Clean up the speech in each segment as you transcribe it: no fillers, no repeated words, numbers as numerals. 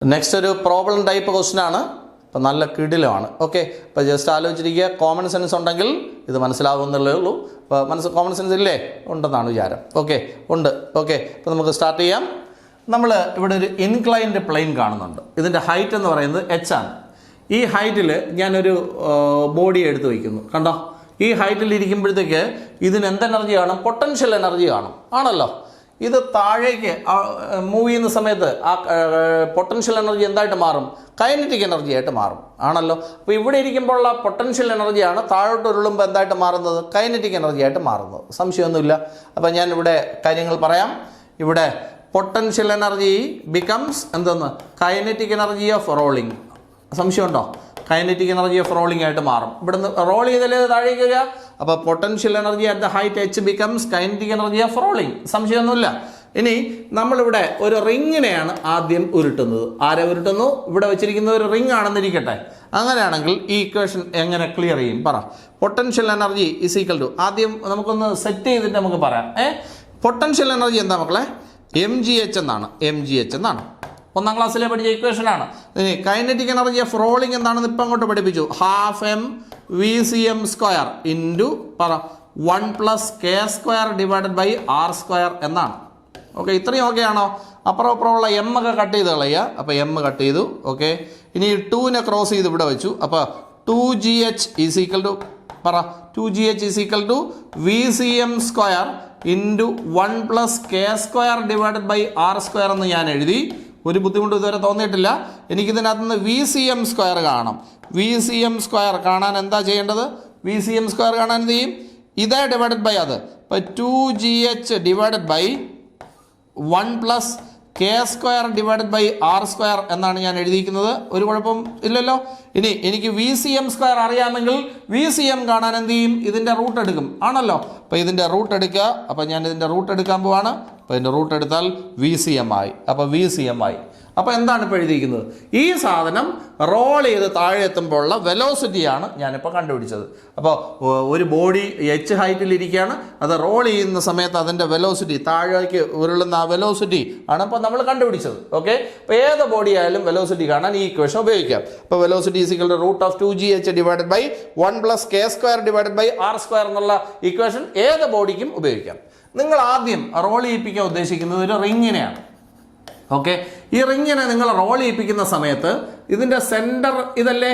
Next ഒരു problem type question ആണ്. അപ്പം നല്ല കിടിലമാണ്. ഓക്കെ, അപ്പോൾ ജസ്റ്റ് ആലോചിച്ചിരിക്കുക. കോമൺ സെൻസ് ഉണ്ടെങ്കിൽ ഇത് മനസ്സിലാകുന്നുള്ളേ ഉള്ളൂ. അപ്പോൾ കോമൺ സെൻസ് ഇല്ലേ? ഉണ്ടെന്നാണ് വിചാരം. ഓക്കെ, ഉണ്ട്. ഓക്കെ, അപ്പോൾ നമുക്ക് സ്റ്റാർട്ട് ചെയ്യാം. നമ്മൾ ഇവിടെ ഒരു ഇൻക്ലൈൻഡ് പ്ലെയിൻ കാണുന്നുണ്ട്. ഇതിൻ്റെ ഹൈറ്റ് എന്ന് പറയുന്നത് h ആണ്. ഈ ഹൈറ്റിൽ ഞാനൊരു ബോഡി എടുത്ത് വയ്ക്കുന്നു. കണ്ടോ, ഈ ഹൈറ്റിൽ ഇരിക്കുമ്പോഴത്തേക്ക് ഇതിന് എന്ത് എനർജി കാണും? പൊട്ടൻഷ്യൽ എനർജി കാണും. ആണല്ലോ. ഇത് താഴേക്ക് മൂവ് ചെയ്യുന്ന സമയത്ത് ആ പൊട്ടൻഷ്യൽ എനർജി എന്തായിട്ട് മാറും? കൈനറ്റിക് എനർജി ആയിട്ട് മാറും. ആണല്ലോ. അപ്പോൾ ഇവിടെ ഇരിക്കുമ്പോഴുള്ള പൊട്ടൻഷ്യൽ എനർജിയാണ് താഴോട്ട് ഉരുളുമ്പോൾ എന്തായിട്ട് മാറുന്നത്? കൈനറ്റിക് എനർജി ആയിട്ട് മാറുന്നത്. സംശയമൊന്നുമില്ല. അപ്പോൾ ഞാൻ ഇവിടെ കാര്യങ്ങൾ പറയാം. ഇവിടെ പൊട്ടൻഷ്യൽ എനർജി ബിക്കംസ് എന്തെന്ന്? Kinetic energy of rolling. സംശയമുണ്ടോ? കൈനറ്റിക് എനർജി ഓഫ് റോളിംഗ് ആയിട്ട് മാറും. ഇവിടുന്ന് റോൾ ചെയ്തല്ലേ താഴേക്ക് വരിക. അപ്പോൾ potential energy at the height h becomes kinetic energy of rolling. സംശയമൊന്നുമില്ല. ഇനി നമ്മളിവിടെ ഒരു റിങ്ങിനെയാണ് ആദ്യം ഉരുട്ടുന്നത്. ആരെ ഉരുട്ടുന്നു? ഇവിടെ വെച്ചിരിക്കുന്നത് ഒരു റിംഗ് ആണെന്നിരിക്കട്ടെ. അങ്ങനെയാണെങ്കിൽ ഈ ഇക്വേഷൻ എങ്ങനെ ക്ലിയർ ചെയ്യും? പറ. Potential energy is equal to, ആദ്യം നമുക്കൊന്ന് സെറ്റ് ചെയ്തിട്ട് നമുക്ക് പറയാം. പൊട്ടൻഷ്യൽ എനർജി എന്താ മക്കളെ? mgh എന്നാണ്. mgh എന്നാണ്. 1ാം ക്ലാസ്സിലെ പഠിച്ച ഇക്വേഷനാണ്. ഇനി കൈനറ്റിക് എനർജി ഓഫ് റോളിംഗ് എന്താണെന്ന് ഇപ്പം അങ്ങോട്ട് പഠിപ്പിച്ചു. Half m vcm square into പറ 1+k² ഡിവൈഡഡ് ബൈ r² എന്നാണ്. ഓക്കെ, ഇത്രയും ഓക്കെ ആണോ? അപ്പുറം അപ്പുറമുള്ള എം ഒക്കെ കട്ട് ചെയ്ത് കളയുക. അപ്പോൾ എം കട്ട് ചെയ്തു. ഓക്കെ, ഇനി 2നെ ക്രോസ് ചെയ്ത് ഇവിടെ വെച്ചു. അപ്പോൾ 2gh ഈസ് ഈക്വൽ ടു പറ 2gh is equal to vcm square into 1+k² divided by r² എന്ന് ഞാൻ എഴുതി. ഒരു ബുദ്ധിമുട്ട് ഇതുവരെ തോന്നിയിട്ടില്ല. എനിക്കിതിനകത്ത് നിന്ന് vcm സ്ക്വയർ കാണാം. vcm സ്ക്വയർ കാണാൻ എന്താ ചെയ്യേണ്ടത്? vcm സ്ക്വയർ കാണാൻ എന്ത് ചെയ്യും? ഇതേ ഡിവൈഡഡ് ബൈ അത്. ഇപ്പോൾ 2gh divided by 1+k² divided by r² എന്നാണ് ഞാൻ എഴുതിയിരിക്കുന്നത്. ഒരു കുഴപ്പം ഇല്ലല്ലോ. ഇനി എനിക്ക് vcm സ്ക്വയർ അറിയാമെങ്കിൽ vcm കാണാൻ എന്ത് ചെയ്യും? ഇതിൻ്റെ റൂട്ട് എടുക്കും. ആണല്ലോ. അപ്പോൾ ഇതിൻ്റെ റൂട്ട് എടുക്കുക. അപ്പോൾ ഞാൻ ഇതിൻ്റെ റൂട്ട് എടുക്കാൻ പോവാണ്. അപ്പോൾ ഇതിൻ്റെ റൂട്ട് എടുത്താൽ vcm ആയി. അപ്പോൾ vcm ആയി. അപ്പോൾ എന്താണ് ഇപ്പോൾ എഴുതിയിരിക്കുന്നത്? ഈ സാധനം റോൾ ചെയ്ത് താഴെ എത്തുമ്പോഴുള്ള വെലോസിറ്റിയാണ് ഞാനിപ്പോൾ കണ്ടുപിടിച്ചത്. അപ്പോൾ ഒരു ബോഡി h ഹൈറ്റിൽ ഇരിക്കുകയാണ്. അത് റോൾ ചെയ്യുന്ന സമയത്ത് അതിൻ്റെ വെലോസിറ്റി, താഴേക്ക് ഉരുളുന്ന ആ വെലോസിറ്റി ആണ് ഇപ്പോൾ നമ്മൾ കണ്ടുപിടിച്ചത്. ഓക്കെ, അപ്പോൾ ഏത് ബോഡി ആയാലും വെലോസിറ്റി കാണാൻ ഈ ഇക്വേഷൻ ഉപയോഗിക്കാം. അപ്പോൾ velocity is equal to root of 2gh divided by 1+k² divided by r² എന്നുള്ള ഇക്വേഷൻ ഏത് ബോഡിക്കും ഉപയോഗിക്കാം. നിങ്ങൾ ആദ്യം റോൾ ചെയ്യിപ്പിക്കാൻ ഉദ്ദേശിക്കുന്നത് ഒരു റിങ്ങിനെയാണ്. ഓക്കെ, ഈ റിങ്ങിനെ നിങ്ങൾ റോൾ ചെയ്യിപ്പിക്കുന്ന സമയത്ത് ഇതിൻ്റെ സെൻറ്റർ ഇതല്ലേ?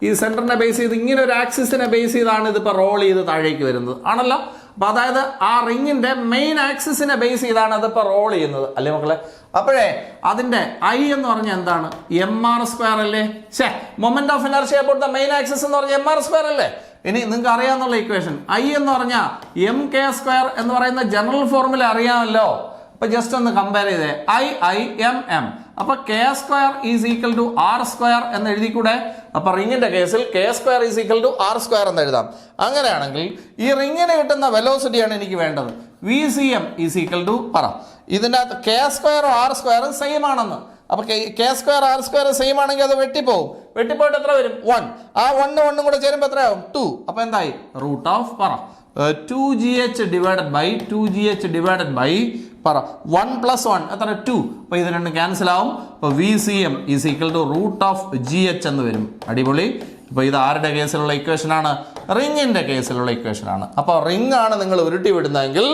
ഈ സെൻറ്ററിനെ ബേസ് ചെയ്ത് ഇങ്ങനെ ഒരു ആക്സിസിനെ ബേസ് ചെയ്താണ് ഇതിപ്പോൾ റോൾ ചെയ്ത് താഴേക്ക് വരുന്നത്. ആണല്ലോ. അപ്പോൾ അതായത് ആ റിങ്ങിൻ്റെ മെയിൻ ആക്സിസിനെ ബേസ് ചെയ്താണ് അതിപ്പോൾ റോൾ ചെയ്യുന്നത്. അല്ലേ മക്കളെ? അപ്പോഴേ അതിൻ്റെ ഐ എന്ന് പറഞ്ഞാൽ എന്താണ്? mr² അല്ലേ? Moment of inertia about the main axis എന്ന് പറഞ്ഞാൽ mr² അല്ലേ? ഇനി നിങ്ങൾക്ക് അറിയാമെന്നുള്ള ഇക്വേഷൻ ഐ എന്ന് പറഞ്ഞാൽ mk² എന്ന് പറയുന്ന ജനറൽ ഫോർമുല അറിയാമല്ലോ. അപ്പോൾ ജസ്റ്റ് ഒന്ന് കമ്പയർ ചെയ്തേ. m. അപ്പോൾ k² is equal to r² എന്ന് എഴുതിക്കൂടെ? അപ്പോൾ റിങ്ങിൻ്റെ കേസിൽ k² is equal to r² എന്ന് എഴുതാം. അങ്ങനെയാണെങ്കിൽ ഈ റിങ്ങിന് കിട്ടുന്ന വെലോസിറ്റിയാണ് എനിക്ക് വേണ്ടത്. vcm ഈസ് ഈക്വൽ ടു പറ. ഇതിനകത്ത് k² r² സെയിം ആണെന്ന്. അപ്പോൾ k² r² സെയിം ആണെങ്കിൽ അത് വെട്ടിപ്പോവും. വെട്ടിപ്പോയിട്ട് എത്ര വരും? 1. ആ 1 കൂടെ ചേരുമ്പോൾ എത്രയാവും? 2. അപ്പോൾ എന്തായി? റൂട്ട് ഓഫ് പറ 2gh ഡിവൈഡഡ് ബൈ പറ 1+1 എത്ര? 2. അപ്പോൾ ഇത് രണ്ടും ക്യാൻസൽ ആവും. അപ്പോൾ vcm is equal to root of gh എന്ന് വരും. അടിപൊളി. ഇപ്പോൾ ഇത് ആരുടെ കേസിലുള്ള ഇക്വേഷനാണ്? റിങ്ങിൻ്റെ കേസിലുള്ള ഇക്വേഷനാണ്. അപ്പോൾ റിംഗ് ആണ് നിങ്ങൾ ഉരുട്ടി വിടുന്നതെങ്കിൽ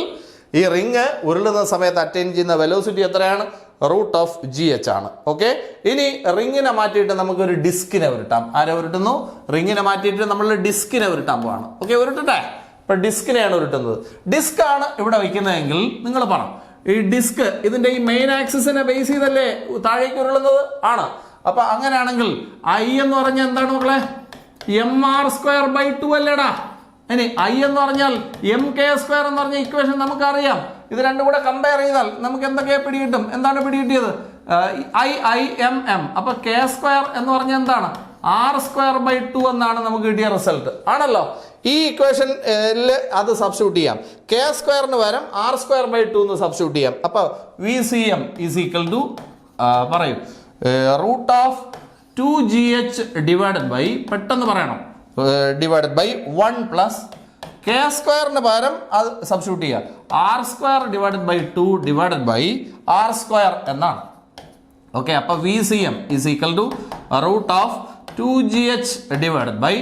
ഈ റിങ് ഉരുളുന്ന സമയത്ത് അറ്റൈൻ ചെയ്യുന്ന വെലോസിറ്റി എത്രയാണ്? റൂട്ട് ഓഫ് gh ആണ്. ഓക്കെ, ഇനി റിങ്ങിനെ മാറ്റിയിട്ട് നമുക്കൊരു ഡിസ്കിനെ ഉരുട്ടാം. ആരെ ഉരുട്ടുന്നു? റിങ്ങിനെ മാറ്റിയിട്ട് നമ്മൾ ഡിസ്കിനെ ഉരുട്ടാൻ പോവാണ്. ഓക്കെ, ഉരുട്ടട്ടെ. ഇപ്പോൾ ഡിസ്കിനെയാണ് ഉരുട്ടുന്നത്. ഡിസ്ക് ആണ് ഇവിടെ വയ്ക്കുന്നതെങ്കിൽ നിങ്ങൾ പറ, ഈ ഡിസ്ക് ഇതിൻ്റെ ഈ മെയിൻ ആക്സിസിനെ ബേസ് ചെയ്തല്ലേ താഴേക്ക് ഉരുളുന്നത്? ആണ്. അപ്പോൾ അങ്ങനെയാണെങ്കിൽ ഐ എന്ന് പറഞ്ഞാൽ എന്താണ് മക്കളെ? mr²/2 അല്ലേടാ? ഇനി ഐ എന്ന് പറഞ്ഞാൽ mk² എന്ന് പറഞ്ഞ ഇക്വേഷൻ നമുക്കറിയാം. ഇത് രണ്ടും കൂടെ കമ്പയർ ചെയ്താൽ നമുക്ക് എന്തൊക്കെയാണ് പിടികിട്ടും? എന്താണ് പിടികിട്ടിയത്? m. അപ്പോൾ k² എന്ന് പറഞ്ഞാൽ എന്താണ്? r²/2 എന്നാണ് നമുക്ക് കിട്ടിയ റിസൾട്ട്. ആണല്ലോ. ഈ ഇക്വേഷനിൽ അത് സബ്സ്റ്റിറ്റ്യൂട്ട് ചെയ്യാം. k² പകരം r²/2 എന്ന് സബ്സ്റ്റിറ്റ്യൂട്ട് ചെയ്യാം. അപ്പോൾ vcm ഈസ് ഈക്വൽ ടു പറയൂ root of 2gh divided by, പെട്ടെന്ന് പറയണം, ഡിവൈഡഡ് ബൈ 1+k² പകരം അത് സബ്സ്റ്റിറ്റ്യൂട്ട് ചെയ്യുക. r² divided by 2 divided by r² എന്നാണ്. ഓക്കെ, അപ്പോൾ VCM is equal to root of 2GH divided by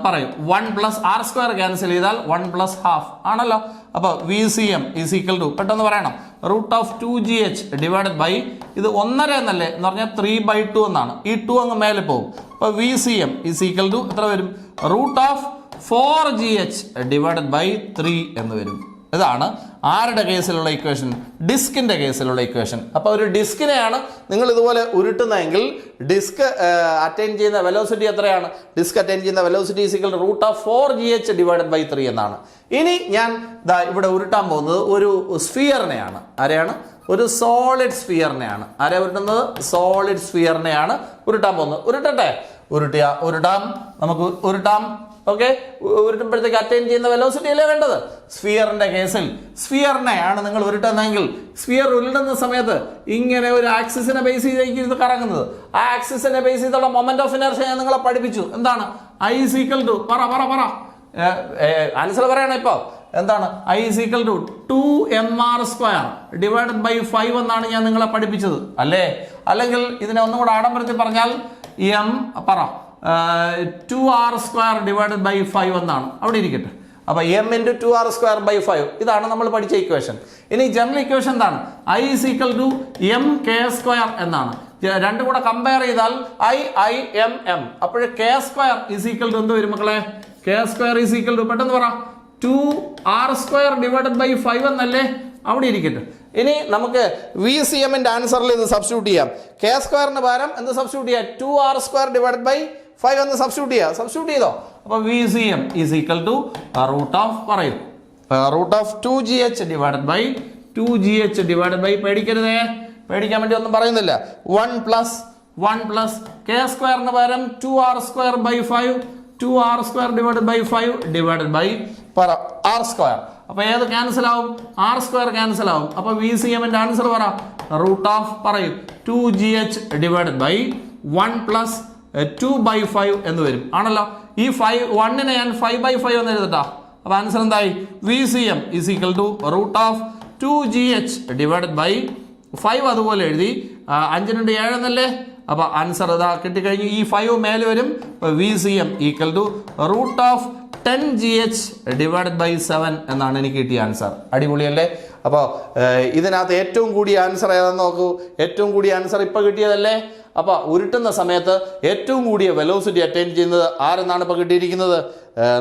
പറയും 1 പ്ലസ് ആർ സ്ക്വയർ ക്യാൻസൽ ചെയ്താൽ 1 പ്ലസ് ഹാഫ് ആണല്ലോ. അപ്പോൾ VCM is equal to പെട്ടെന്ന് പറയണം root of 2GH divided by ഇത് 1.5 എന്നല്ലേ എന്ന് പറഞ്ഞാൽ 3/2 എന്നാണ്. ഈ 2 അങ്ങ് മേലെ പോകും. അപ്പോൾ VCM is equal to എത്ര വരും? Root of 4GH divided by 3 എന്ന് വരും. ഇതാണ് ആരുടെ കേസിലുള്ള ഇക്വേഷൻ? ഡിസ്കിൻ്റെ കേസിലുള്ള ഇക്വേഷൻ. അപ്പോൾ ഒരു ഡിസ്കിനെയാണ് നിങ്ങൾ ഇതുപോലെ ഉരുട്ടുന്നതെങ്കിൽ ഡിസ്ക് അറ്റൈൻ ചെയ്യുന്ന വെലോസിറ്റി എത്രയാണ്? ഡിസ്ക് അറ്റൈൻ ചെയ്യുന്ന velocity is equal to root of 4GH divided by 3 എന്നാണ്. ഇനി ഞാൻ ഇവിടെ ഉരുട്ടാൻ പോകുന്നത് ഒരു സ്ഫിയറിനെയാണ്. ആരെയാണ്? ഒരു സോളിഡ് സ്ഫിയറിനെയാണ്. ആരെ ഉരുട്ടുന്നത്? സോളിഡ് സ്ഫിയറിനെയാണ് ഉരുട്ടാൻ പോകുന്നത്. ഉരുട്ടട്ടെ? ഉരുട്ടാം, നമുക്ക് ഉരുട്ടാം. ഓക്കെ, ഉരുട്ടുമ്പോഴത്തേക്ക് അറ്റൈൻ ചെയ്യുന്ന വെലോസിറ്റി അല്ലേ വേണ്ടത്? സ്ഫിയറിന്റെ കേസിൽ സ്ഫിയറിനെയാണ് നിങ്ങൾ ഉരുട്ടുന്നതെങ്കിൽ സ്ഫിയർ ഉരുട്ടുന്ന സമയത്ത് ഇങ്ങനെ ഒരു ആക്സിസിനെ ബേസ് ചെയ്തേക്കും ഇത് കറങ്ങുന്നത്. ആ ആക്സിസിനെ ബേസ് ചെയ്തുള്ള മൊമെന്റ് ഓഫ് ഇനർഷ്യ ഞാൻ നിങ്ങളെ പഠിപ്പിച്ചു. എന്താണ്? I is equal to പറ ആൻസർ പറയണം. ഇപ്പോൾ എന്താണ്? I is equal to 2mr² divided by 5 എന്നാണ് ഞാൻ നിങ്ങളെ പഠിപ്പിച്ചത് അല്ലേ? അല്ലെങ്കിൽ ഇതിനെ ഒന്നും കൂടെ ആഡംബരത്തിൽ പറഞ്ഞാൽ $2r² ഡിവൈഡഡ് ബൈ 5 എന്നാണ്. അവിടെ ഇരിക്കട്ടെ. അപ്പോൾ m × 2r² ബൈ 5 ഇതാണ് നമ്മൾ പഠിച്ച ഇക്വേഷൻ. ഇനി ജനറൽ ഇക്വേഷൻ എന്താണ്? I is equal to mk² എന്നാണ്. രണ്ടും കൂടെ കമ്പയർ ചെയ്താൽ m. അപ്പോൾ k² is equal to എന്ത് വരും മക്കളെ? k² is equal to പെട്ടെന്ന് പറ 2r² ഡിവൈഡഡ് ബൈ 5 എന്നല്ലേ? അവിടെ ഇരിക്കട്ടെ. ഇനി നമുക്ക് VCMന്റെ ആൻസറിൽ ഇത് സബ്സ്റ്റിറ്റ്യൂട്ട് ചെയ്യാം. k² പകരം എന്ത് സബ്സ്റ്റിറ്റ്യൂട്ട് ചെയ്യാം? 2r² ഡിവൈഡഡ് ബൈ 5 എന്ന് സബ്സ്റ്റിറ്റ്യൂട്ട് ചെയ്തോ? അപ്പോൾ VCM is equal to root of പറയും root of 2GH divided by 2GH divided by പേടിക്കരുതേ, പേടിക്കാൻ വേണ്ടി ഒന്നും പറയുന്നില്ല. 1 പ്ലസ് k² പകരം 2r² by 5 2r² divided by 5 divided by r². അപ്പോൾ ഏത് ക്യാൻസൽ ആവും? r² ക്യാൻസൽ ആവും. അപ്പോൾ VCMന്റെ ആൻസർ പറ റൂട്ട് ഓഫ് പറയും 2GH ഡിവൈഡഡ് ബൈ 1 പ്ലസ് 2/5 എന്ന് വരും ആണല്ലോ. ഈ 1നെ ഞാൻ 5/5 എന്ന് എഴുതട്ടാ. അപ്പോൾ ആൻസർ എന്തായി? VCM is equal to root of 2GH divided by 5 അതുപോലെ എഴുതി. 5 × 7 എന്നല്ലേ? അപ്പോൾ ആൻസർ ഇതാ കിട്ടിക്കഴിഞ്ഞു. ഈ 5 മേലെ വരും. VCM equal to root of 10GH divided by 7 എന്നാണ് എനിക്ക് കിട്ടിയ ആൻസർ. അടിപൊളിയല്ലേ? അപ്പോൾ ഇതിനകത്ത് ഏറ്റവും കൂടിയ ആൻസർ ഏതാണെന്ന് നോക്കൂ. ഏറ്റവും കൂടിയ ആൻസർ ഇപ്പോൾ കിട്ടിയതല്ലേ? അപ്പോൾ ഉരുട്ടുന്ന സമയത്ത് ഏറ്റവും കൂടിയ വെലോസിറ്റി അറ്റൈൻ ചെയ്യുന്നത് ആരെന്നാണ് ഇപ്പോൾ കിട്ടിയിരിക്കുന്നത്?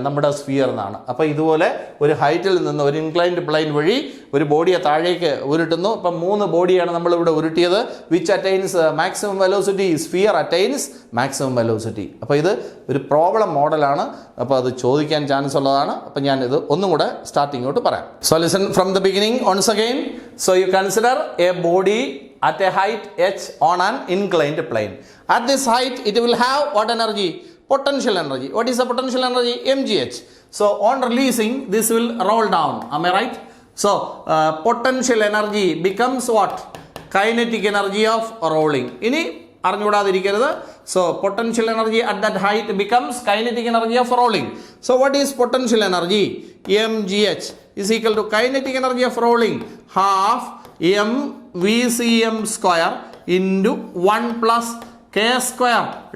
നമ്മുടെ സ്ഫിയർ എന്നാണ്. അപ്പോൾ ഇതുപോലെ ഒരു ഹൈറ്റിൽ നിന്ന് ഒരു ഇൻക്ലൈൻഡ് പ്ലെയിൻ വഴി ഒരു ബോഡിയെ താഴേക്ക് ഉരുട്ടുന്നു. ഇപ്പം 3 ബോഡിയാണ് നമ്മളിവിടെ ഉരുട്ടിയത്. Which attains maximum velocity? Sphere attains maximum velocity. അപ്പോൾ ഇത് ഒരു പ്രോബ്ലം മോഡലാണ്. അപ്പോൾ അത് ചോദിക്കാൻ ചാൻസ് ഉള്ളതാണ്. അപ്പോൾ ഞാൻ ഇത് ഒന്നും കൂടെ സ്റ്റാർട്ടിങ്ങോട്ട് പറയാം. So listen from the beginning once again. So you consider a body at a height h on an inclined plane. At this height it will have what energy? Potential energy. What is the potential energy? mgh. So on releasing this will roll down. Am I right? So potential energy becomes what? Kinetic energy of rolling. Ini അറിഞ്ഞുകൂടാതിരിക്കരുത്. So potential energy at that height becomes kinetic energy of rolling. So what is potential energy? mgh is equal to kinetic energy of rolling half m VCM² into 1 plus k²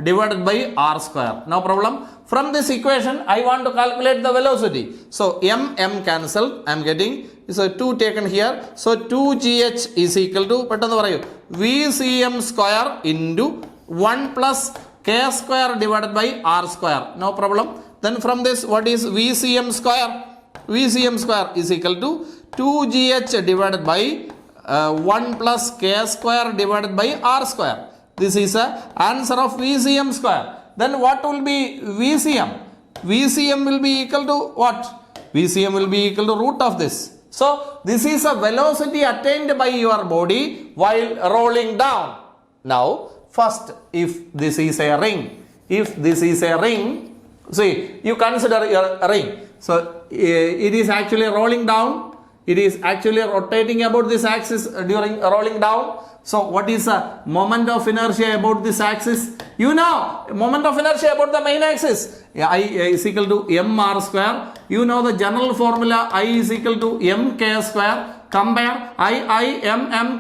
divided by r². No problem. From this equation I want to calculate the velocity. So m cancel. I am getting so 2 taken here. So 2GH is equal to പെട്ടെന്ന് പറയൂ VCM² into 1 plus k² divided by r². No problem. Then from this what is VCM²? VCM² is equal to 2GH divided by 1 plus k² divided by r². This is the answer of VCM². Then what will be VCM? VCM will be equal to what? VCM will be equal to root of this. So this is a velocity attained by your body while rolling down. Now first, if this is a ring, see, you consider your ring. So it is actually rolling down. It is actually rotating about this axis during rolling down. So what is the moment of inertia about this axis? You know, moment of inertia about the main axis. I is equal to mr². You know the general formula I is equal to mk². compare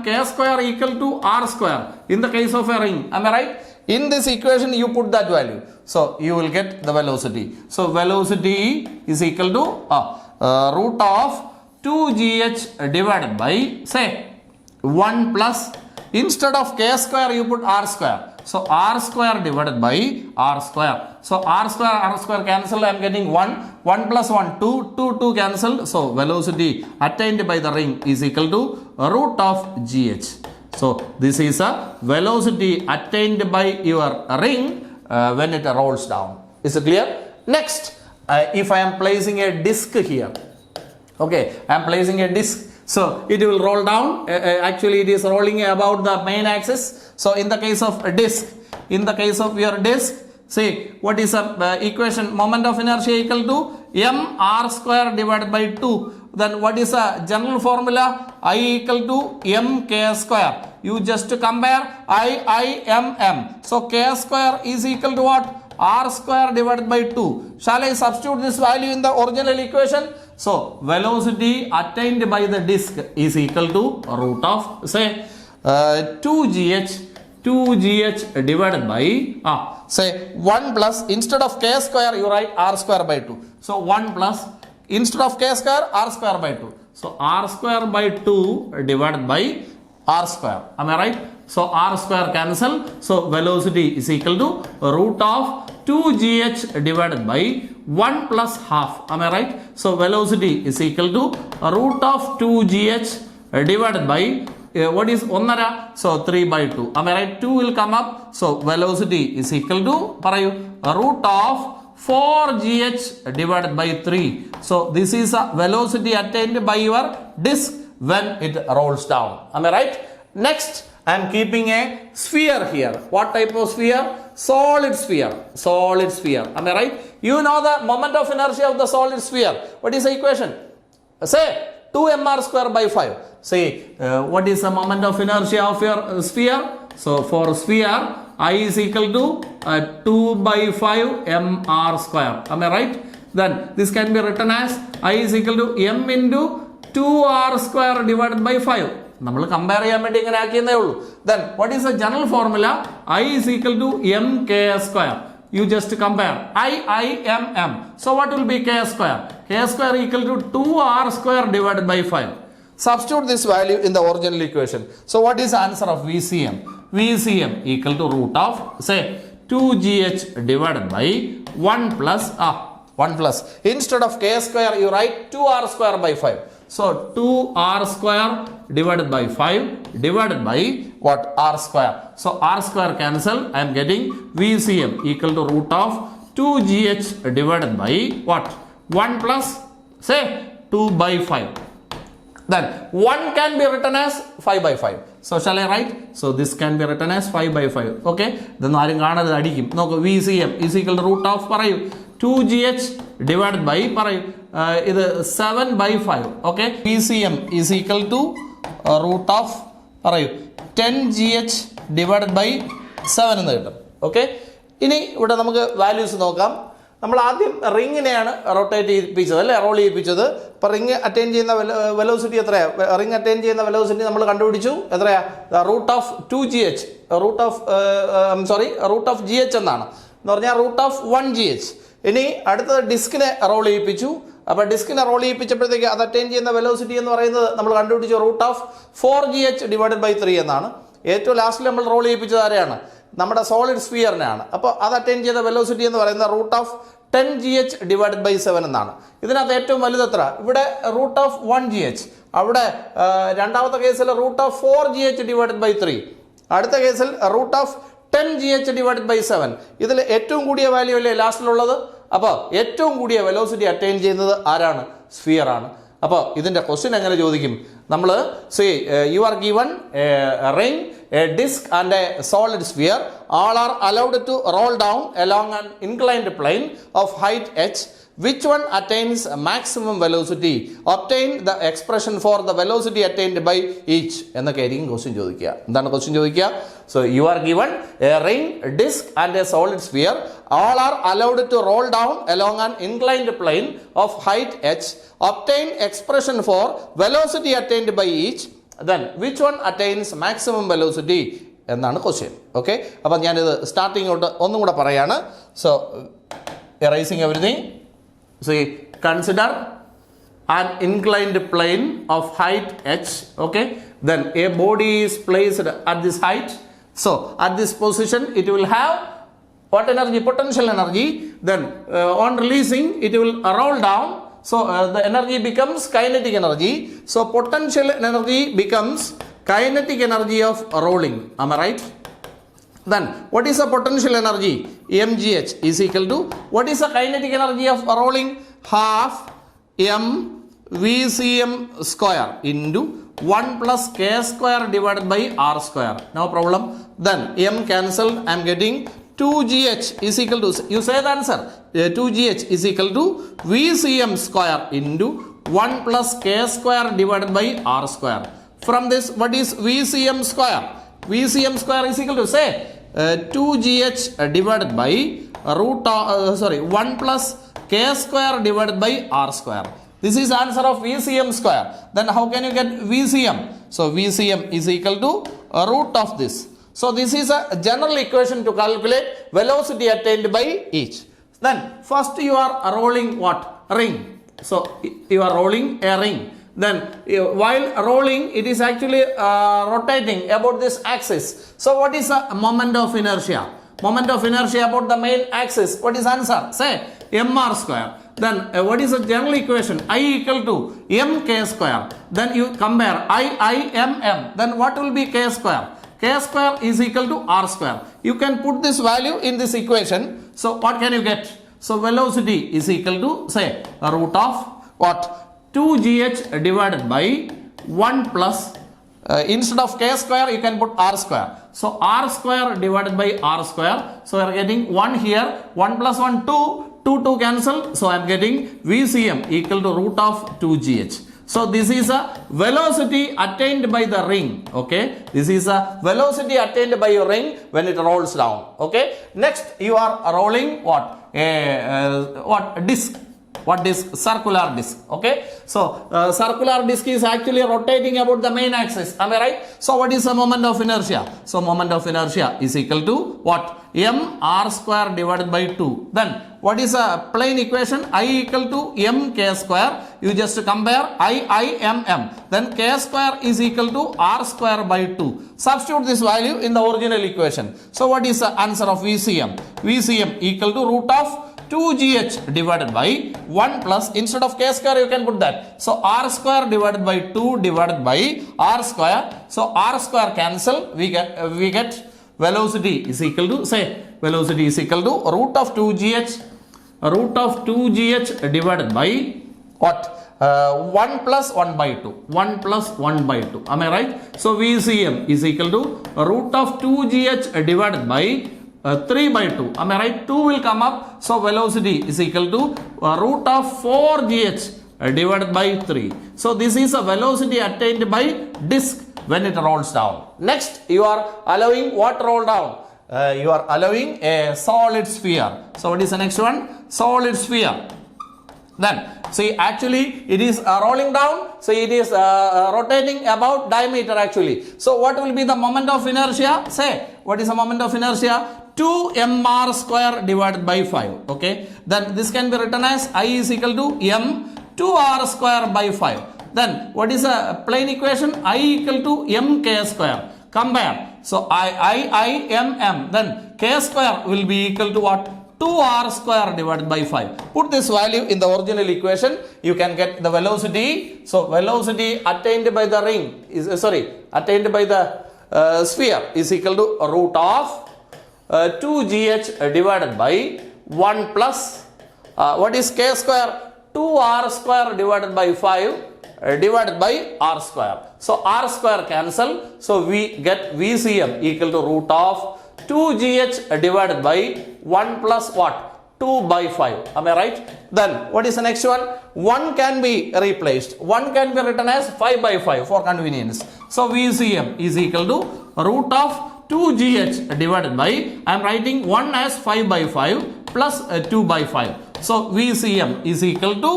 k square equal to r square in the case of a ring. Am I right? In this equation, you put that value. So, you will get the velocity. So, velocity is equal to root of 2gh divided by, say, 1 plus, instead of k square, you put r square. So, r square divided by r square. So, r square cancel. I am getting 1. 1 plus 1, 2. 2, 2 cancel. So, velocity attained by the ring is equal to root of gh. So, this is a velocity attained by your ring when it rolls down. Is it clear? Next, if I am placing a disc here. Okay, I am placing a disc. So, it will roll down. Actually, it is rolling about the main axis. So, in the case of a disc, in the case of your disc, see, what is the equation? Moment of inertia equal to mr square divided by 2. Then what is the general formula? I equal to mk square. You just compare m. So, k square is equal to what? R square divided by 2. Shall I substitute this value in the original equation? So, velocity attained by the disc is equal to root of, say, 2gh divided by, say, 1 plus, instead of k square, you write r square by 2. So, 1 plus, instead of k square, r square by 2. So, r square by 2 divided by r square. Am I right? So, r square cancel. So, velocity is equal to root of 2gh divided by 1 plus half. Am I right? So, velocity is equal to root of 2gh divided by what is 1.5? So, 3 by 2. Am I right? 2 will come up. So, velocity is equal to root of 4gh divided by 3. So, this is a velocity attained by your disc when it rolls down. Am I right? Next, I am keeping a sphere here. What type of sphere? Solid sphere. Solid sphere. Am I right? You know the moment of inertia of the solid sphere. What is the equation? Say 2mr square by 5. Say what is the moment of inertia of your sphere? So for sphere, I is equal to 2 by 5 mr square. Am I right? Then this can be written as I is equal to m into 2r square divided by 5. നമ്മൾ compare ചെയ്യാൻ വേണ്ടി ഇങ്ങനെ ആക്കിയെന്നേ ഉള്ളൂ. Then what is the general formula? I is equal to mk square. You just compare m. So what will be k square? K square equal to 2r square divided by 5. Substitute this value in the original equation. So what is the answer of VCM? VCM equal to root of, say, 2gh divided by 1 plus, instead of k square you write 2r square by 5. So 2r square divided by 5 divided by what? R square. So r square cancel. I am getting VCM equal to root of 2gh divided by what? 1 plus, say, 2 by 5. Then 1 can be written as 5 by 5. So shall I write? So this can be written as 5 by 5. Okay. Then VCM is equal to root of 2gh divided by 7 by 5. Okay. VCM is equal to root of 10gh divided by 7 എന്ന് കിട്ടും. Okay. ഇനി ഇവിടെ നമുക്ക് values നോക്കാം. നമ്മൾ ആദ്യം റിങ്ങിനെയാണ് rotate ചെയ്യിപ്പിച്ചത്, അല്ലേ, roll ചെയ്യിപ്പിച്ചത്. അപ്പോൾ റിങ് അറ്റൈൻ ചെയ്യുന്ന വെലോസിറ്റി എത്രയാണ്? റിങ് അറ്റൈൻ ചെയ്യുന്ന വെലോസിറ്റി നമ്മൾ കണ്ടുപിടിച്ചു. എത്രയാണ്? Root of 2gh, root of gh എന്നാണ്. എന്ന് പറഞ്ഞാൽ റൂട്ട് ഓഫ് 1gh. ഇനി അടുത്തത് ഡിസ്കിനെ റോൾ ചെയ്യിപ്പിച്ചു. അപ്പോൾ ഡിസ്കിനെ റോൾ ചെയ്യിപ്പിച്ചപ്പോഴത്തേക്ക് അത് അറ്റൈൻ ചെയ്യുന്ന വെലോസിറ്റി എന്ന് പറയുന്നത് നമ്മൾ കണ്ടുപിടിച്ചു root of 4gh divided by 3 എന്നാണ്. ഏറ്റവും ലാസ്റ്റിൽ നമ്മൾ റോൾ ചെയ്യിപ്പിച്ചത് ആരെയാണ്? നമ്മുടെ സോളിഡ് സ്ഫിയറിനെയാണ്. അപ്പോൾ അത് അറ്റൈൻ ചെയ്ത വെലോസിറ്റി എന്ന് പറയുന്നത് root of 10gh divided by 7 എന്നാണ്. ഇതിനകത്ത് ഏറ്റവും വലുത് എത്ര? ഇവിടെ റൂട്ട് ഓഫ് 1gh. അവിടെ രണ്ടാമത്തെ കേസിൽ root of 4gh divided by 3. അടുത്ത കേസിൽ root of 10gh divided by 7. ഇതിൽ ഏറ്റവും കൂടിയ വാല്യൂ അല്ലേ ലാസ്റ്റിലുള്ളത്? അപ്പോൾ ഏറ്റവും കൂടിയ വെലോസിറ്റി അറ്റൈൻ ചെയ്യുന്നത് ആരാണ്? സ്ഫിയർ ആണ്. അപ്പോൾ ഇതിൻ്റെ ക്വസ്റ്റ്യൻ എങ്ങനെ ചോദിക്കും? നമ്മൾ you are given A ring, a disc and a solid sphere. All are allowed to roll down along an inclined plane of height h which one attains maximum velocity? Obtain the expression for the velocity attained by each. എന്നൊക്കെ ആയിരിക്കും question ചോദിക്കുക. എന്താണ് question ചോദിക്കുക? So you are given a ring, a disc and a solid sphere. All are allowed to roll down along an inclined plane of height h. Obtain expression for velocity attained by each. Then which one attains maximum velocity? എന്നാണ് question. Okay, അപ്പം ഞാനിത് starting തൊട്ട് ഒന്നും കൂടെ പറയാണ്. So erasing everything. See, consider an inclined plane of height h. Okay, then a body is placed at this height. So at this position it will have what energy? Potential energy. Then on releasing it will roll down. So the energy becomes kinetic energy. So potential energy becomes kinetic energy of rolling. Am I right? Then what is the potential energy? mgh is equal to what is the kinetic energy of rolling? Half m vcm square into 1 plus k square divided by r square. No problem. Then m cancelled. I am getting 2gh is equal to, you say the answer, 2gh is equal to vcm square into 1 plus k square divided by r square. From this, what is vcm square? vcm square is equal to, say, 2gh divided by 1 plus k square divided by r square. This is answer of vcm square. Then how can you get vcm? So vcm is equal to root of this. So this is a general equation to calculate velocity attained by each. Then first you are rolling what? Ring. So you are rolling a ring. Then while rolling it is actually rotating about this axis. So what is the moment of inertia? Moment of inertia about the main axis. What is answer? Say mr square. Then what is the general equation? I equal to mk square. Then you compare I m. Then what will be k square? K square is equal to r square. You can put this value in this equation. So what can you get? So velocity is equal to, say, root of what? 2gh divided by 1 plus instead of k square you can put r square. So r square divided by r square. So we are getting 1 here, 1 plus 1 2 cancel. So I am getting vcm equal to root of 2gh. So this is a velocity attained by the ring. Okay, this is a velocity attained by your ring when it rolls down. Okay, next you are rolling what? What disc? What disc? Circular disc. Okay, so circular disc is actually rotating about the main axis. Am I right? So what is the moment of inertia? So moment of inertia is equal to what? M r square divided by 2. Then what is a plane equation? I equal to m k square. You just compare I m. Then k square is equal to r square by 2. Substitute this value in the original equation. So what is the answer of vcm? vcm equal to root of 2gh divided by 1 plus, instead of k square you can put that. So r square divided by 2 divided by r square. So r square cancel. We get velocity is equal to, say, velocity is equal to root of 2gh divided by what? 1 plus 1 by 2. 1 plus 1 by 2. Am I right? So vcm is equal to root of 2gh divided by 3 by 2. Am I right? 2 will come up. So velocity is equal to root of 4gh divided by 3. So this is a velocity attained by disc when it rolls down. Next you are allowing what roll down? You are allowing a solid sphere. So what is the next one? Solid sphere. Then see, actually it is rolling down. So it is rotating about diameter actually. So what will be the moment of inertia? Say, what is the moment of inertia? 2 mr square divided by 5. Okay, then this can be written as I is equal to m 2r square by 5. Then what is a plane equation? I equal to mk square. Compare. So I m. Then k square will be equal to what? 2r square divided by 5. Put this value in the original equation. You can get the velocity. So velocity attained by the ring is attained by the sphere is equal to root of 2gh divided by 1 plus what is k square? 2r square divided by 5 divided by r square. So r square cancel. So we get vcm equal to root of 2gh divided by 1 plus what? 2 by 5. Am I right? Then what is the next one? 1 can be replaced. 1 can be written as 5 by 5 for convenience. So VCM is equal to root of 2GH divided by, I am writing 1 as 5 by 5 plus 2 by 5. So VCM is equal to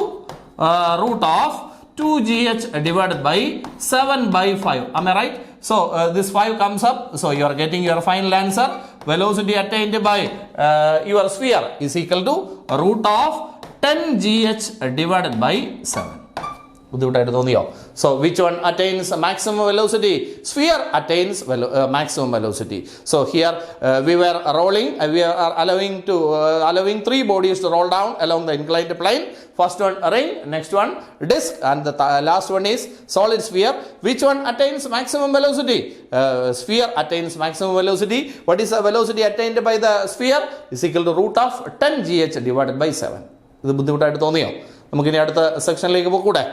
root of 2GH divided by 7 by 5. Am I right? So this 5 comes up. So you are getting your final answer. Velocity attained by your sphere is equal to root of 10GH divided by 7. So which one attains maximum velocity? Sphere attains maximum velocity. So here we were rolling, we are allowing 3 bodies to roll down along the inclined plane. First one ring, next one disc, and the last one is solid sphere. Which one attains maximum velocity? Sphere attains maximum velocity. What is the velocity attained by the sphere? Is equal to root of 10GH divided by 7. ഇത് ബുദ്ധിമുട്ടായിട്ട് തോന്നിയോ? നമുക്കിനി അടുത്ത സെക്ഷനിലേക്ക് പോകൂടെ?